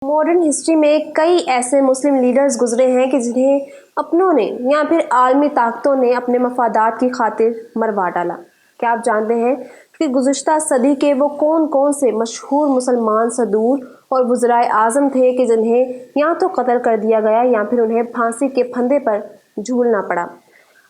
Modern history में कई ऐसे मुस्लिम लीडर्स गुजरे हैं कि जिन्हें अपनों ने या फिर आलमी ताकतों ने अपने मफादात की खातिर मरवा डाला। क्या आप जानते हैं कि गुज़िश्ता सदी के वो कौन कौन से मशहूर मुसलमान सदूर और वज़राए आज़म थे कि जिन्हें या तो कत्ल कर दिया गया या फिर उन्हें फांसी के फंदे पर झूलना पड़ा।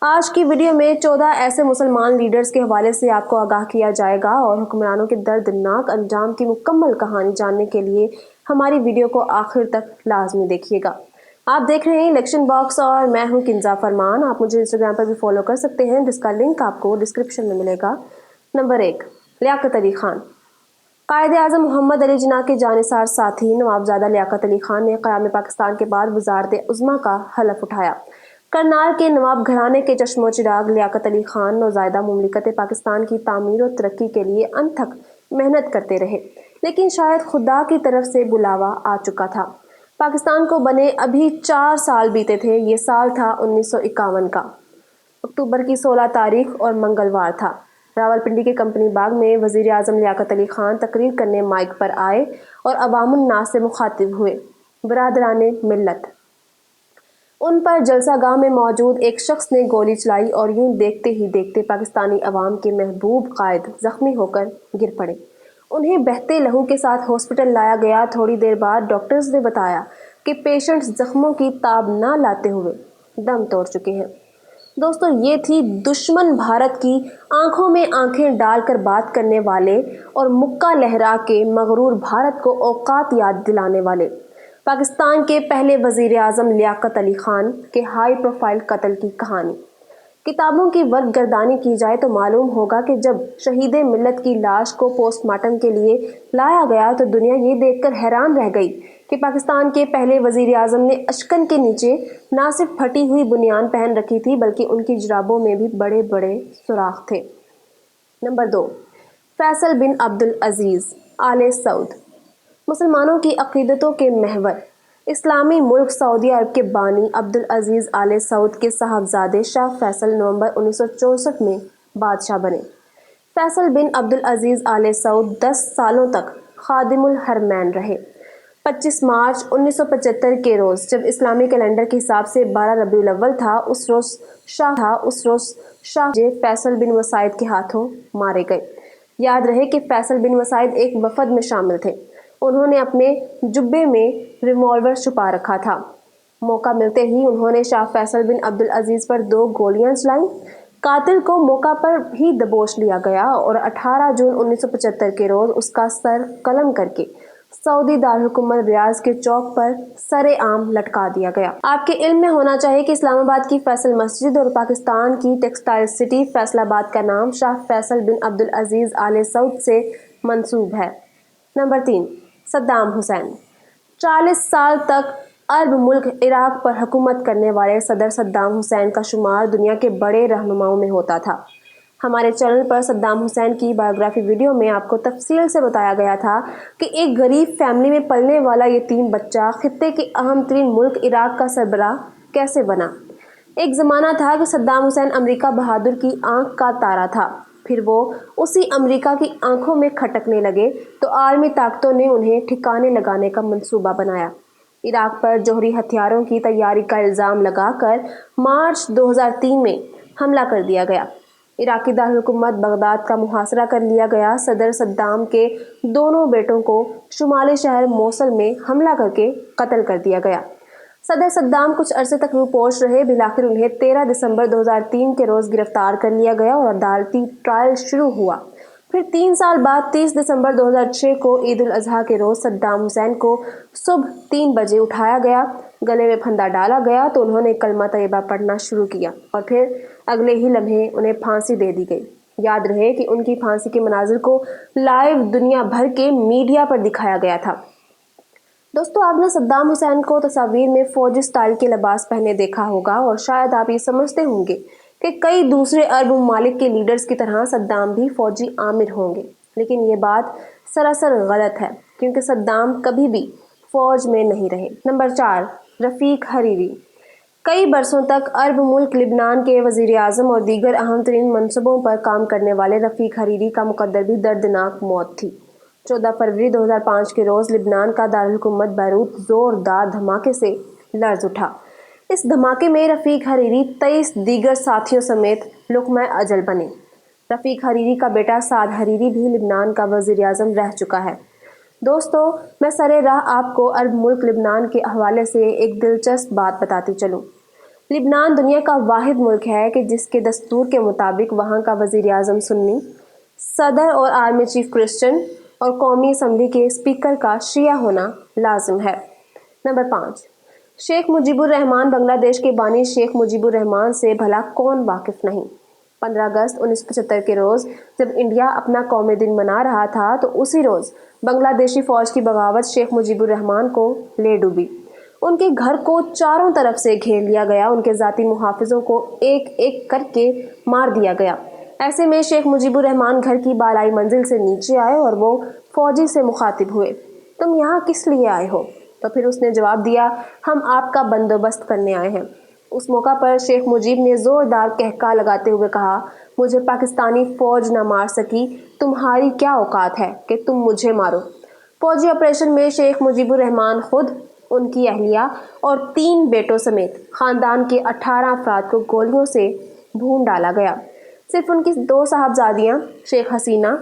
आज की वीडियो में 14 ऐसे मुसलमान लीडर्स के हवाले से आपको आगाह किया जाएगा और हुक्मरानों के दर्दनाक अंजाम की मुकम्मल कहानी जानने के लिए हमारी वीडियो को आखिर तक लाजमी देखिएगा। आप देख रहे हैं इलेक्शन बॉक्स और मैं हूं किंजा फरमान। आप मुझे इंस्टाग्राम पर भी फॉलो कर सकते हैं जिसका लिंक आपको डिस्क्रिप्शन में मिलेगा। नंबर 1, लियाकत अली खान। कायदे आज़म मोहम्मद अली जिन्ना के जानिसार साथी नवाबजादा लियाकत अली खान ने क़याम पाकिस्तान के बाद वज़ारत उज़्मा का हलफ उठाया। करनाल के नवाब घराने के चश्मो चिराग लियाकत अली खान नौज़ायदा मुमलिकत पाकिस्तान की तामीर और तरक्की के लिए अनथक मेहनत करते रहे, लेकिन शायद खुदा की तरफ से बुलावा आ चुका था। पाकिस्तान को बने अभी 4 साल बीते थे। ये साल था 1951 का। अक्टूबर की 16 तारीख और मंगलवार था। रावलपिंडी के कंपनी बाग में वज़ीर आज़म लियाकत अली खान तकरीर करने माइक पर आए और अवामुन नास से मुखातिब हुए। बरादराने मिल्लत। उन पर जलसागाह में मौजूद एक शख्स ने गोली चलाई और यूं देखते ही देखते पाकिस्तानी अवाम के महबूब कायद जख्मी होकर गिर पड़े। उन्हें बहते लहू के साथ हॉस्पिटल लाया गया। थोड़ी देर बाद डॉक्टर्स ने बताया कि पेशेंट्स जख्मों की ताब ना लाते हुए दम तोड़ चुके हैं। दोस्तों, ये थी दुश्मन भारत की आंखों में आंखें डालकर बात करने वाले और मुक्का लहरा के मगरूर भारत को औकात याद दिलाने वाले पाकिस्तान के पहले वज़ीर आज़म लियाकत अली खान के हाई प्रोफाइल कत्ल की कहानी। किताबों की वर्क गर्दानी की जाए तो मालूम होगा कि जब शहीद मिल्लत की लाश को पोस्टमार्टम के लिए लाया गया तो दुनिया ये देखकर हैरान रह गई कि पाकिस्तान के पहले वज़ीर आज़म ने अशकन के नीचे ना सिर्फ फटी हुई बुनियान पहन रखी थी बल्कि उनकी जुराबों में भी बड़े बड़े सुराख थे। नंबर 2, फैसल बिन अब्दुल अजीज़ आले सऊद। मुसलमानों की अक़ीदतों के महवर इस्लामी मुल्क सऊदी अरब के बानी अब्दुल अजीज़ आले सऊद के साहबजादे शाह फैसल नवंबर 1964 में बादशाह बने। फैसल बिन अब्दुल अजीज़ आले सऊद 10 सालों तक खादिमुल हरमैन रहे। 25 मार्च 1975 के रोज़ जब इस्लामी कैलेंडर के हिसाब से 12 रबीउल अव्वल था, उस रोज़ शाह फैसल बिन वसाइद के हाथों मारे गए। याद रहे कि फैसल बिन वसाइद एक वफद में शामिल थे। उन्होंने अपने जुब्बे में रिवॉल्वर छुपा रखा था। मौका मिलते ही उन्होंने शाह फैसल बिन अब्दुल अजीज़ पर 2 गोलियां चलाईं। कातिल को मौका पर ही दबोच लिया गया और 18 जून 1975 के रोज़ उसका सर कलम करके सऊदी दारहुकूमत रियाज के चौक पर सरे आम लटका दिया गया। आपके इल्म में होना चाहिए कि इस्लामाबाद की फैसल मस्जिद और पाकिस्तान की टेक्सटाइल सिटी फैसलाबाद का नाम शाह फैसल बिन अब्दुल अजीज़ आले सऊद से मंसूब है। नंबर 3, सद्दाम हुसैन। 40 साल तक अरब मुल्क इराक पर हुकूमत करने वाले सदर सद्दाम हुसैन का शुमार दुनिया के बड़े रहनुमाओं में होता था। हमारे चैनल पर सद्दाम हुसैन की बायोग्राफी वीडियो में आपको तफसील से बताया गया था कि एक गरीब फैमिली में पलने वाला यतीम बच्चा खित्ते के अहम तरीन मुल्क इराक का सरबराह कैसे बना। एक ज़माना था कि सद्दाम हुसैन अमेरिका बहादुर की आंख का तारा था। फिर वो उसी अमेरिका की आंखों में खटकने लगे तो आलमी ताकतों ने उन्हें ठिकाने लगाने का मंसूबा बनाया। इराक पर जौहरी हथियारों की तैयारी का इल्ज़ाम लगाकर मार्च 2003 में हमला कर दिया गया। इराकी दारहुकूमत बगदाद का मुहासरा कर लिया गया। सदर सद्दाम के दोनों बेटों को शुमाली शहर मोसल में हमला करके कत्ल कर दिया गया। सदर सद्दाम कुछ अरसे तक रूपोश रहे। बिलाखिर उन्हें 13 दिसंबर 2003 के रोज़ गिरफ्तार कर लिया गया और अदालती ट्रायल शुरू हुआ। फिर 3 साल बाद 30 दिसंबर 2006 को ईद उल अजहा के रोज़ सद्दाम हुसैन को सुबह 3 बजे उठाया गया, गले में फंदा डाला गया तो उन्होंने कलमा तैयबा पढ़ना शुरू किया और फिर अगले ही लम्हे उन्हें फांसी दे दी गई। याद रहे कि उनकी फांसी के मनाजिर को लाइव दुनिया भर के मीडिया पर दिखाया गया था। दोस्तों, आपने सद्दाम हुसैन को तस्वीर में फौजी स्टाइल के लिबास पहने देखा होगा और शायद आप ये समझते होंगे कि कई दूसरे अरब ममालिक के लीडर्स की तरह सद्दाम भी फौजी आमिर होंगे, लेकिन ये बात सरासर गलत है क्योंकि सद्दाम कभी भी फौज में नहीं रहे। नंबर 4, रफ़ीक हरीरी। कई बरसों तक अरब मुल्क लिबनान के वज़ीर आज़म और दीगर अहम तरीन मनसबों पर काम करने वाले रफ़ीक हरीरी का मुकद्दर भी दर्दनाक मौत थी। 14 फरवरी 2005 के रोज़ लिबनान का दारुल-हुकूमत बैरूत ज़ोरदार धमाके से लर्ज़ उठा। इस धमाके में रफ़ीक हरीरी 23 दीगर साथियों समेत लुक़मा अजल बने। रफ़ीक हरीरी का बेटा साद हरीरी भी लिबनान का वज़ीर-ए-आज़म रह चुका है। दोस्तों, मैं सरे राह आपको अरब मुल्क लिबनान के हवाले से एक दिलचस्प बात बताती चलूँ। लिबनान दुनिया का वाहिद मुल्क है कि जिसके दस्तूर के मुताबिक वहाँ का वज़ीर-ए-आज़म सुन्नी, सदर और आर्मी चीफ क्रिश्चियन और कौमी असम्बली के स्पीकर का शिया होना लाजिम है। नंबर 5, शेख मुजीबुर रहमान। बांग्लादेश के बानी शेख मुजीबुर रहमान से भला कौन वाकिफ़ नहीं। 15 अगस्त 1975 के रोज़ जब इंडिया अपना कौमी दिन मना रहा था तो उसी रोज़ बांग्लादेशी फ़ौज की बगावत शेख मुजीबुर रहमान को ले डूबी। उनके घर को चारों तरफ से घेर लिया गया, उनके ज़ाती मुहाफ़िज़ों को एक एक करके मार दिया गया। ऐसे में शेख मुजीबुर रहमान घर की बालाई मंजिल से नीचे आए और वो फ़ौजी से मुखातिब हुए, तुम यहाँ किस लिए आए हो? तो फिर उसने जवाब दिया, हम आपका बंदोबस्त करने आए हैं। उस मौका पर शेख मुजीब ने ज़ोरदार कहका लगाते हुए कहा, मुझे पाकिस्तानी फ़ौज न मार सकी, तुम्हारी क्या औकात है कि तुम मुझे मारो। फ़ौजी ऑपरेशन में शेख मुजीबुर रहमान खुद, उनकी अहलिया और 3 बेटों समेत ख़ानदान के 18 अफराद को गोलियों से भून डाला गया। सिर्फ उनकी 2 साहबजादियाँ शेख हसीना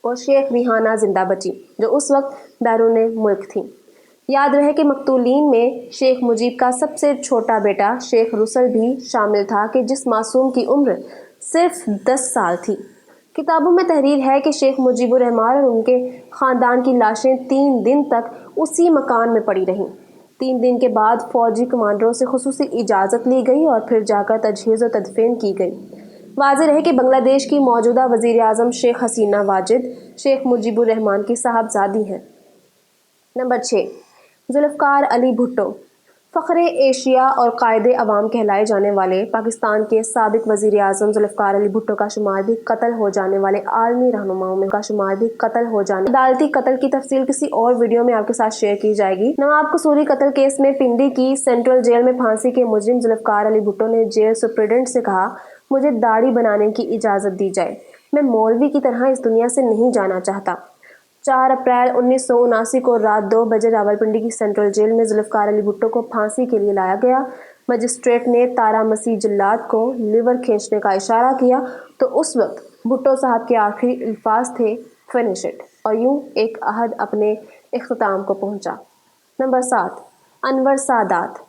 और शेख रिहाना जिंदा बची, जो उस वक्त बैरून मुल्क थीं। याद रहे कि मकतूलीन में शेख मुजीब का सबसे छोटा बेटा शेख रुसल भी शामिल था कि जिस मासूम की उम्र सिर्फ 10 साल थी। किताबों में तहरीर है कि शेख मुजीबुर रहमान और उनके ख़ानदान की लाशें 3 दिन तक उसी मकान में पड़ी रहीं। 3 दिन के बाद फ़ौजी कमांडरों से खुसूसी इजाज़त ली गई और फिर जाकर तजहीज़ और तदफीन की गई। वाज़ेह रहे कि बांग्लादेश की मौजूदा वज़ीर-ए-आज़म शेख हसीना वाजिद शेख मुजीबुर रहमान की साहबजादी हैं। नंबर 6, जुल्फ़िकार अली भुट्टो। फ़ख्रे एशिया और कायदे अवाम कहलाए जाने वाले पाकिस्तान के साबिक़ वज़ीर-ए-आज़म जुल्फ़िकार अली भुट्टो का शुमार भी कत्ल हो जाने वाले आलमी रहनुमाओं में अदालती कत्ल की तफसील किसी और वीडियो में आपके साथ शेयर की जाएगी। नवाब कसूरी कत्ल केस में पिंडी की सेंट्रल जेल में फांसी के मुजरिम जुल्फ़िकार अली भुट्टो ने जेल सुप्रिटेंडेंट से कहा, मुझे दाढ़ी बनाने की इजाज़त दी जाए, मैं मौलवी की तरह इस दुनिया से नहीं जाना चाहता। 4 अप्रैल 1979 को रात 2 बजे रावलपिंडी की सेंट्रल जेल में जुल्फ़िकार अली भुट्टो को फांसी के लिए लाया गया। मजिस्ट्रेट ने तारा मसीह जल्लाद को लिवर खींचने का इशारा किया तो उस वक्त भुट्टो साहब के आखिरी अल्फाज थे, फिनिश इट, और यूं एक अहद अपने इख्तिताम को पहुंचा। नंबर 7, अनवर सादात।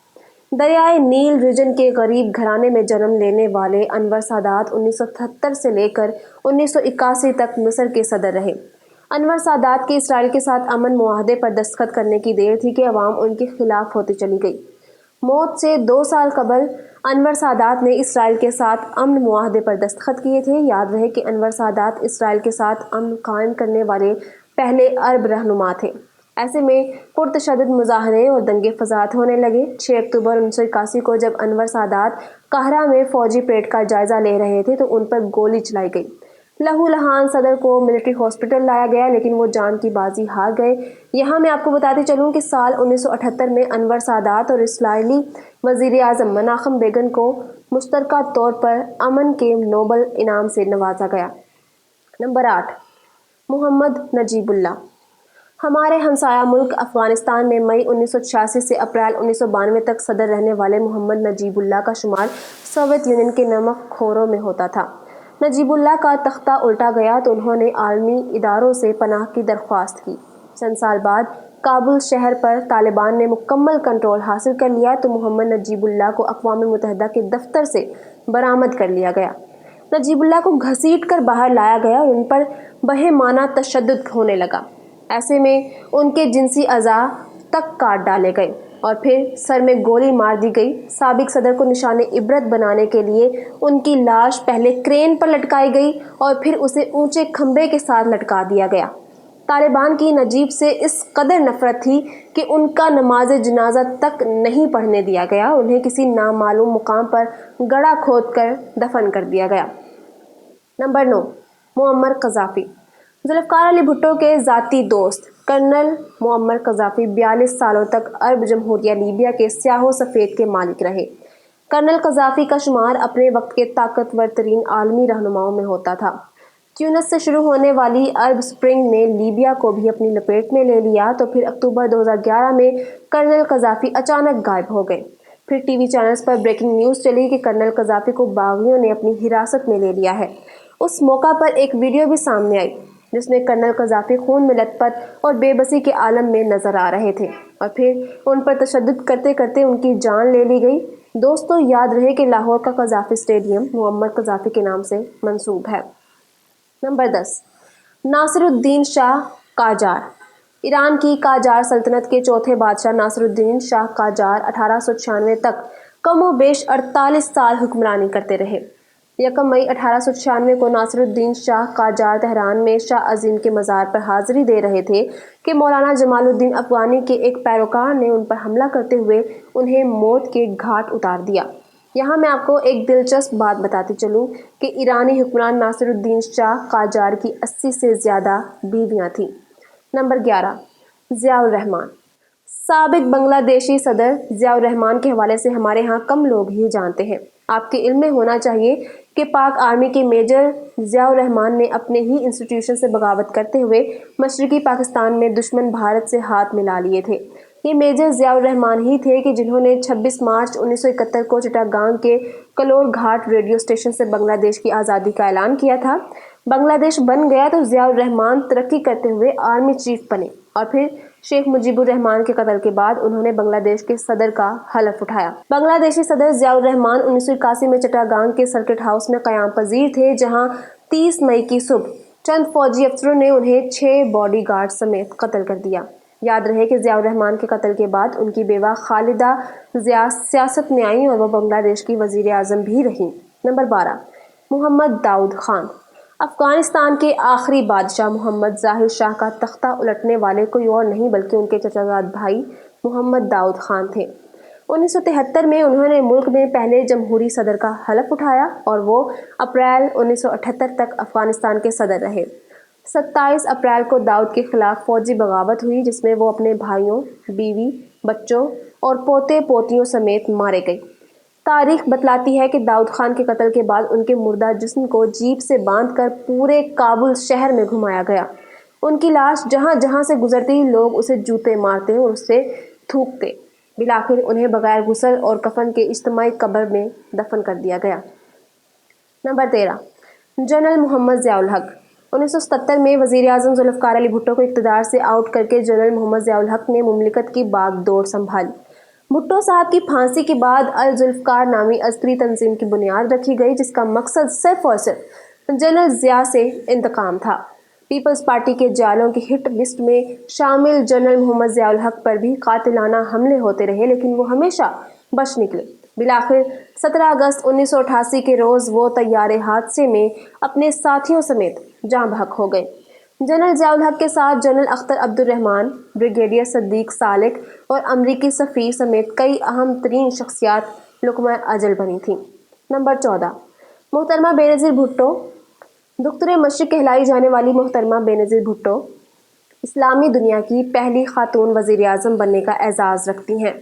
दरियाए नील रीजन के गरीब घराने में जन्म लेने वाले अनवर सादात 1973 से लेकर 1981 तक मिस्र के सदर रहे। अनवर सादात के इसराइल के साथ अमन मुआहदे पर दस्तखत करने की देर थी कि अवाम उनके खिलाफ होती चली गई। मौत से 2 साल कबल अनवर सादात ने इसराइल के साथ अमन मुआहदे पर दस्तखत किए थे। याद रहे कि अनवर सादात इसराइल के साथ अमन कायम करने वाले पहले अरब रहनुमा थे। ऐसे में पुरतशद्दुद मुजाहरे और दंगे फसाद होने लगे। 6 अक्टूबर 1981 को जब अनवर सादात काहरा में फौजी परेड का जायजा ले रहे थे तो उन पर गोली चलाई गई। लहू लहान सदर को मिलिट्री हॉस्पिटल लाया गया, लेकिन वो जान की बाजी हार गए। यहाँ मैं आपको बताती चलूँ कि साल 1978 में अनवर सादात और इस्राइली वज़ीर-ए-आज़म मनाखम बेगन को मुश्तरका तौर पर अमन के नोबल इनाम से नवाजा गया। नंबर 8, मोहम्मद नजीबुल्लाह। हमारे हमसाया मुल्क अफ़गानिस्तान में मई 1986 से अप्रैल 1992 तक सदर रहने वाले मोहम्मद नजीबुल्लाह का शुमार सोवियत यूनियन के नमक खोरों में होता था। नजीबुल्लाह का तख्ता उल्टा गया तो उन्होंने आलमी इदारों से पनाह की दरख्वास्त की। चंद साल बाद काबुल शहर पर तालिबान ने मुकम्मल कंट्रोल हासिल कर लिया तो मोहम्मद नजीबुल्लाह को अक़वाम मुत्तहिदा के दफ्तर से बरामद कर लिया गया। नजीबुल्लाह को घसीट कर बाहर लाया गया और उन पर बहेमाना तशद्दुद होने लगा। ऐसे में उनके जिनसी अज़ा तक काट डाले गए और फिर सर में गोली मार दी गई। साबिक सदर को निशाने इबरत बनाने के लिए उनकी लाश पहले क्रेन पर लटकाई गई और फिर उसे ऊंचे खंबे के साथ लटका दिया गया। तालिबान की नजीब से इस कदर नफरत थी कि उनका नमाज जनाजा तक नहीं पढ़ने दिया गया। उन्हें किसी नामालूम मुकाम पर गड़ा खोद कर दफन कर दिया गया। Number 9, Muammar Gaddafi. Zulfikar Ali Bhutto के ज़ाती दोस्त कर्नल मुअम्मर क़ज़ाफ़ी 42 सालों तक अरब जमहूरिया लीबिया के स्याहो सफ़ेद के मालिक रहे। कर्नल क़ज़ाफ़ी का शुमार अपने वक्त के ताकतवर तरीन आलमी रहनुमाओं में होता था। ट्यूनिस से शुरू होने वाली अरब स्प्रिंग ने लीबिया को भी अपनी लपेट में ले लिया तो फिर अक्टूबर 2011 में कर्नल कज़ाफ़ी अचानक गायब हो गए। फिर टीवी चैनल्स पर ब्रेकिंग न्यूज़ चली कि कर्नल कज़ाफ़ी को बागियों ने अपनी हिरासत में ले लिया है। उस मौका पर एक वीडियो भी सामने आई जिसमें कर्नल कज़ाफ़ी खून में लथपथ और बेबसी के आलम में नजर आ रहे थे और फिर उन पर तशद्दुद करते करते उनकी जान ले ली गई। दोस्तों, याद रहे कि लाहौर का कज़ाफ़ी स्टेडियम मोहम्मद कज़ाफ़ी के नाम से मंसूब है। नंबर 10, नासिरुद्दीन शाह काजार। ईरान की काजार सल्तनत के चौथे बादशाह नासिरुद्दीन शाह काजार 1896 तक कमोबेश 48 साल हुक्मरानी करते रहे। 1 मई 1896 को नासिरुद्दीन शाह काजार तेहरान में शाह अजीम के मज़ार पर हाजिरी दे रहे थे कि मौलाना जमालुद्दीन अफ़गानी के एक पैरोकार ने उन पर हमला करते हुए उन्हें मौत के घाट उतार दिया। यहाँ मैं आपको एक दिलचस्प बात बताती चलूँ कि ईरानी हुक्मरान नासिरुद्दीन शाह काजार की 80 से ज़्यादा बीवियाँ थीं। नंबर 11, ज़ियाउर रहमान। साबिक बांग्लादेशी सदर ज़ियाउर रहमान के हवाले से हमारे यहाँ कम लोग ही जानते हैं। आपके इल्म में होना चाहिए कि पाक आर्मी के मेजर ज़ियाउर रहमान ने अपने ही इंस्टीट्यूशन से बगावत करते हुए मशरकी पाकिस्तान में दुश्मन भारत से हाथ मिला लिए थे। ये मेजर ज़ियाउर रहमान ही थे कि जिन्होंने 26 मार्च 1971 को चिटागांग के कलोर घाट रेडियो स्टेशन से बांग्लादेश की आज़ादी का ऐलान किया था। बांग्लादेश बन गया तो ज़ियाउर रहमान तरक्की करते हुए आर्मी चीफ बने और फिर शेख मुजीबुर रहमान के कत्ल के बाद उन्होंने बांग्लादेश के सदर का हलफ उठाया। बांग्लादेशी सदर ज़ियाउर रहमान 1981 में चिटागांग के सर्किट हाउस में क़याम पजीर थे, जहां 30 मई की सुबह चंद फौजी अफसरों ने उन्हें 6 बॉडीगार्ड समेत कत्ल कर दिया। याद रहे कि ज़ियाउर रहमान के कत्ल के बाद उनकी बेवा खालिदा ज़िया सियासत में आई और वह बांग्लादेश की वज़ीर आज़म भी रहीं। नंबर 12, मोहम्मद दाऊद खान। अफ़गानिस्तान के आखिरी बादशाह मोहम्मद ज़ाहिर शाह का तख्ता उलटने वाले कोई और नहीं बल्कि उनके चचाजाद भाई मोहम्मद दाऊद खान थे। 1973 में उन्होंने मुल्क में पहले जमहूरी सदर का हलफ उठाया और वो अप्रैल 1978 तक अफ़गानिस्तान के सदर रहे। 27 अप्रैल को दाऊद के खिलाफ फौजी बगावत हुई जिसमें वो अपने भाइयों, बीवी, बच्चों और पोते पोतियों समेत मारे गए। तारीख बतलाती है कि दाऊद खान के कत्ल के बाद उनके मुर्दा जिस्म को जीप से बांधकर पूरे काबुल शहर में घुमाया गया। उनकी लाश जहां जहां से गुजरती लोग उसे जूते मारते और उससे थूकते। बिलाखिर उन्हें बगैर गुस्ल और कफन के इज्तिमाई कब्र में दफन कर दिया गया। नंबर 13, जनरल मोहम्मद ज़ियाउल हक। 1977 में वज़ीर आज़म ज़ुल्फ़िकार अली भुट्टो को इक़्तिदार से आउट करके जनरल मोहम्मद ज़ियाउल हक ने मुमलिकत की बागडोर संभाली। भुट्टो साहब की फांसी के बाद अल ज़ुल्फ़िकार नामी अस्करी तंजीम की बुनियाद रखी गई जिसका मकसद सिर्फ और सिर्फ जनरल ज़िया से इंतकाम था। पीपल्स पार्टी के जालों की हिट लिस्ट में शामिल जनरल मोहम्मद ज़ियाउल हक पर भी कातिलाना हमले होते रहे लेकिन वो हमेशा बच निकले। बिलाखिर 17 अगस्त 1988 के रोज़ वो तैयारे हादसे में अपने साथियों समेत जाँ बहक हो गए। जनरल ज़ियाउल हक के साथ जनरल अख्तर अब्दुर्रहमान, ब्रिगेडियर सद्दीक सालिक और अमरीकी सफ़ीर समेत कई अहम तरीन शख्सियात लुक़मा अजल बनी थीं। नंबर 14, मोहतरमा बेनज़ीर भुट्टो। दुख्तुर मशरिक़ कहलाई जाने वाली मोहतरमा बेनज़ीर भुट्टो इस्लामी दुनिया की पहली खातून वज़ीर आज़म बनने का एज़ाज़ रखती हैं।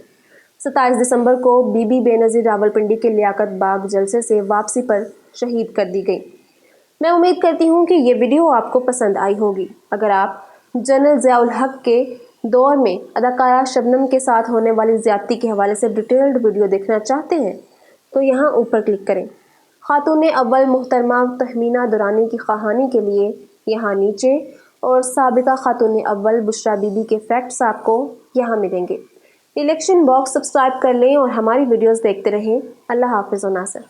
27 दिसंबर को बीबी बेनज़ीर रावलपिंडी के लियाकत बाग जलसे से वापसी पर शहीद कर दी गई। मैं उम्मीद करती हूँ कि ये वीडियो आपको पसंद आई होगी। अगर आप जनरल ज़ियाउल हक के दौर में अदाकारा शबनम के साथ होने वाली ज़्यादती के हवाले से डिटेल्ड वीडियो देखना चाहते हैं तो यहाँ ऊपर क्लिक करें। खातून अव्वल मोहतरमा तहमीना दुरानी की कहानी के लिए यहाँ नीचे और साबिका खातून अव्वल बुशरा बीबी के फैक्ट्स आपको यहाँ मिलेंगे। इलेक्शन बॉक्स सब्सक्राइब कर लें और हमारी वीडियोस देखते रहें। अल्लाह हाफ़िज़ व नासिर।